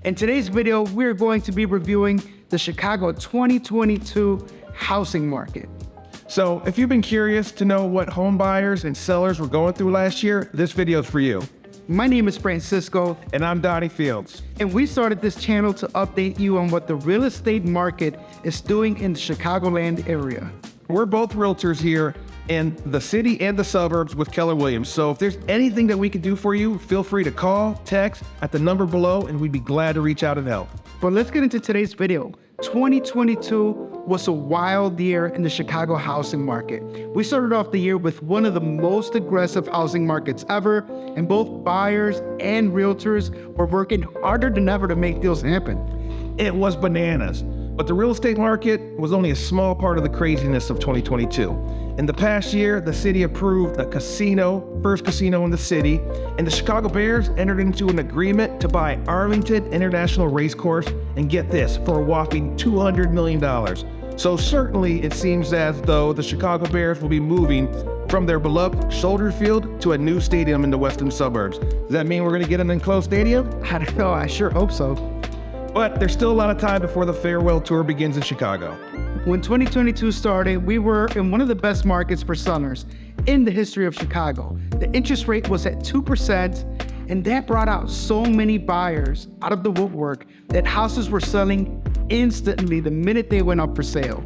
In today's video, we're going to be reviewing the Chicago 2022 housing market. So if you've been curious to know what home buyers and sellers were going through last year, this video is for you. My name is Francisco. And I'm Donnie Fields. And we started this channel to update you on what the real estate market is doing in the Chicagoland area. We're both realtors here in the city and the suburbs with Keller Williams. So if there's anything that we can do for you, feel free to call, text at the number below, and we'd be glad to reach out and help. But let's get into today's video. 2022 was a wild year in the Chicago housing market. We started off the year with one of the most aggressive housing markets ever, and both buyers and realtors were working harder than ever to make deals happen. It was bananas, but the real estate market was only a small part of the craziness of 2022. In the past year, the city approved a first casino in the city, and the Chicago Bears entered into an agreement to buy Arlington International Racecourse, and get this, for a whopping $200 million. So certainly it seems as though the Chicago Bears will be moving from their beloved Soldier Field to a new stadium in the western suburbs. Does that mean we're going to get an enclosed stadium? I don't know, I sure hope so. But there's still a lot of time before the farewell tour begins in Chicago. When 2022 started, we were in one of the best markets for sellers in the history of Chicago. The interest rate was at 2%, and that brought out so many buyers out of the woodwork that houses were selling instantly the minute they went up for sale.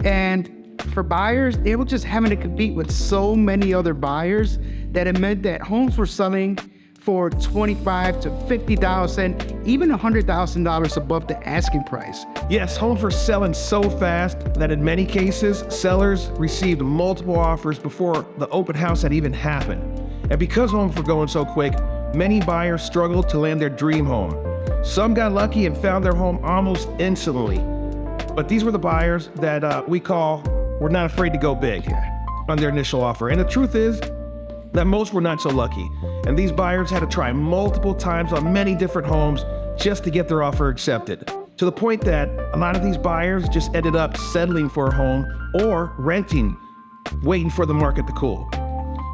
And for buyers, they were just having to compete with so many other buyers that it meant that homes were selling for $25,000 to $50,000, even $100,000 above the asking price. Yes, homes were selling so fast that in many cases, sellers received multiple offers before the open house had even happened. And because homes were going so quick, many buyers struggled to land their dream home. Some got lucky and found their home almost instantly. But these were the buyers that were not afraid to go big on their initial offer. And the truth is that most were not so lucky. And these buyers had to try multiple times on many different homes just to get their offer accepted. To the point that a lot of these buyers just ended up settling for a home or renting, waiting for the market to cool.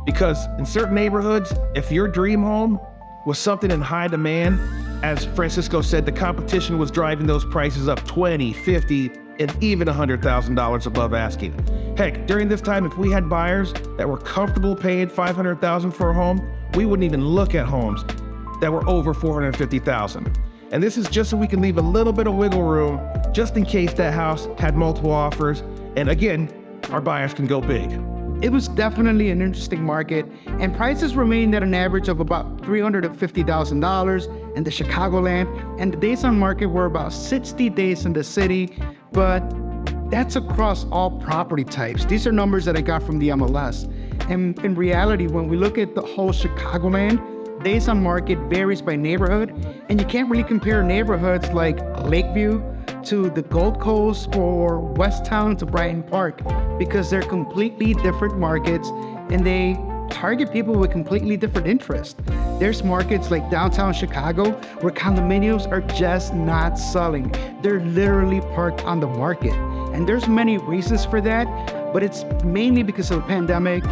Because in certain neighborhoods, if your dream home was something in high demand, as Francisco said, the competition was driving those prices up $20,000, $50,000, and even $100,000 above asking. Heck, during this time, if we had buyers that were comfortable paying $500,000 for a home, we wouldn't even look at homes that were over $450,000. And this is just so we can leave a little bit of wiggle room just in case that house had multiple offers. And again, our buyers can go big. It was definitely an interesting market, and prices remained at an average of about $350,000 in the Chicagoland, and the days on market were about 60 days in the city, but that's across all property types. These are numbers that I got from the MLS. And in reality, when we look at the whole Chicagoland, days on market varies by neighborhood, and you can't really compare neighborhoods like Lakeview to the Gold Coast or West Town to Brighton Park, because they're completely different markets and they target people with completely different interests. There's markets like downtown Chicago where condominiums are just not selling. They're literally parked on the market. And there's many reasons for that, but it's mainly because of the pandemic,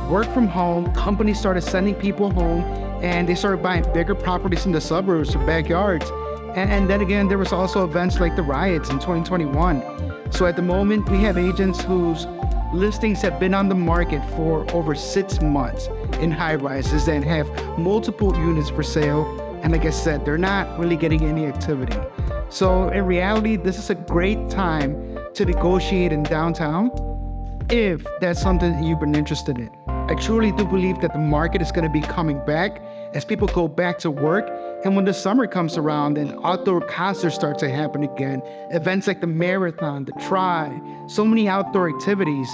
work from home, companies started sending people home, and they started buying bigger properties in the suburbs or backyards. And then again, there was also events like the riots in 2021. So at the moment, we have agents whose listings have been on the market for over 6 months in high rises and have multiple units for sale. And like I said, they're not really getting any activity. So in reality, this is a great time to negotiate in downtown if that's something that you've been interested in. I truly do believe that the market is going to be coming back as people go back to work. And when the summer comes around and outdoor concerts start to happen again, events like the marathon, the Tri, so many outdoor activities,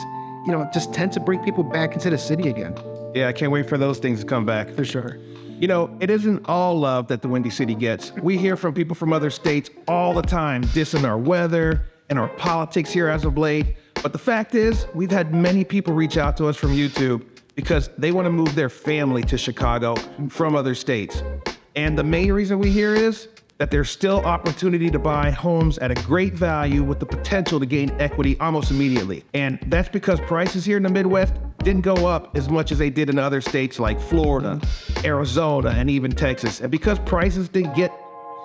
just tend to bring people back into the city again. Yeah, I can't wait for those things to come back. For sure. It isn't all love that the Windy City gets. We hear from people from other states all the time dissing our weather and our politics here as of late. But the fact is, we've had many people reach out to us from YouTube because they want to move their family to Chicago from other states. And the main reason we hear is that there's still opportunity to buy homes at a great value with the potential to gain equity almost immediately. And that's because prices here in the Midwest didn't go up as much as they did in other states like Florida, Arizona, and even Texas. And because prices didn't get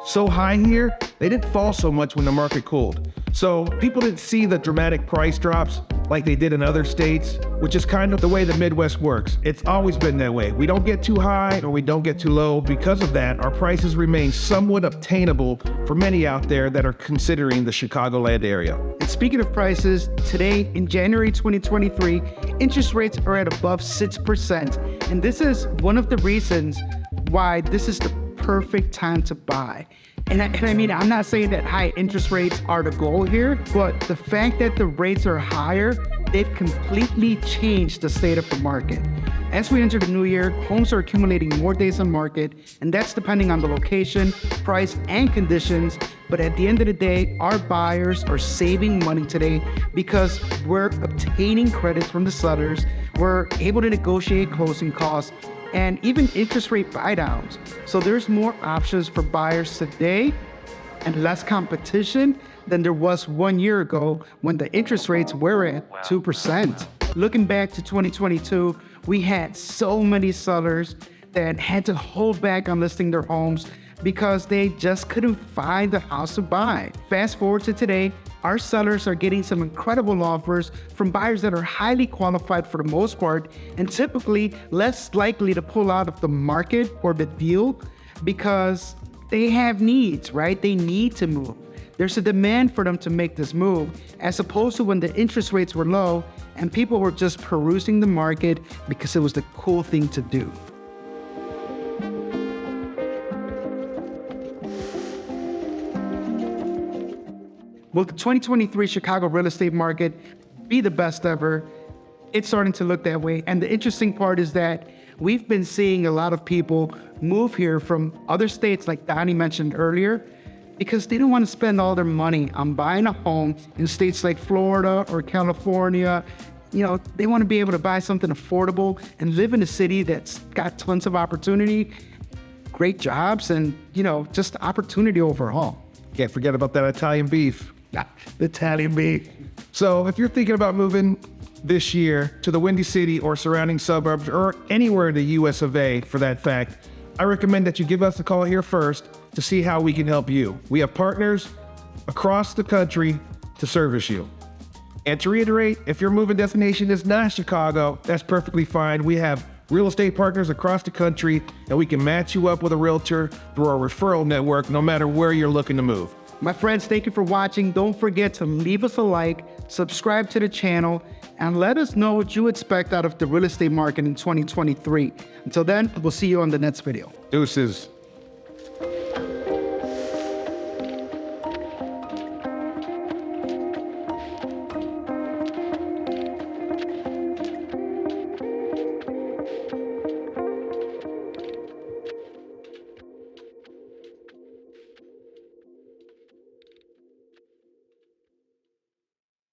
so high here, they didn't fall so much when the market cooled. So people didn't see the dramatic price drops like they did in other states, which is kind of the way the Midwest works. It's always been that way. We don't get too high or we don't get too low. Because of that, our prices remain somewhat obtainable for many out there that are considering the Chicagoland area. And speaking of prices, today in January 2023, interest rates are at above 6%. And this is one of the reasons why this is the perfect time to buy. And I mean, I'm not saying that high interest rates are the goal here, but the fact that the rates are higher, they've completely changed the state of the market. As we enter the new year, homes are accumulating more days on market, and that's depending on the location, price, and conditions. But at the end of the day, our buyers are saving money today because we're obtaining credit from the sellers, we're able to negotiate closing costs, and even interest rate buy downs. So there's more options for buyers today and less competition than there was 1 year ago when the interest rates were at 2%. Looking back to 2022, we had so many sellers that had to hold back on listing their homes because they just couldn't find the house to buy. Fast forward to today, our sellers are getting some incredible offers from buyers that are highly qualified for the most part and typically less likely to pull out of the market or the deal because they have needs, right? They need to move. There's a demand for them to make this move, as opposed to when the interest rates were low and people were just perusing the market because it was the cool thing to do. Will the 2023 Chicago real estate market be the best ever? It's starting to look that way. And the interesting part is that we've been seeing a lot of people move here from other states, like Donnie mentioned earlier, because they don't want to spend all their money on buying a home in states like Florida or California. You know, they want to be able to buy something affordable and live in a city that's got tons of opportunity, great jobs, and, you know, just opportunity overall. Can't forget about that Italian beef. The Italian beef. So if you're thinking about moving this year to the Windy City or surrounding suburbs or anywhere in the US of A for that fact, I recommend that you give us a call here first to see how we can help you. We have partners across the country to service you. And to reiterate, if your moving destination is not Chicago, that's perfectly fine. We have real estate partners across the country, and we can match you up with a realtor through our referral network, no matter where you're looking to move. My friends, thank you for watching. Don't forget to leave us a like, subscribe to the channel, and let us know what you expect out of the real estate market in 2023. Until then, we'll see you on the next video. Deuces.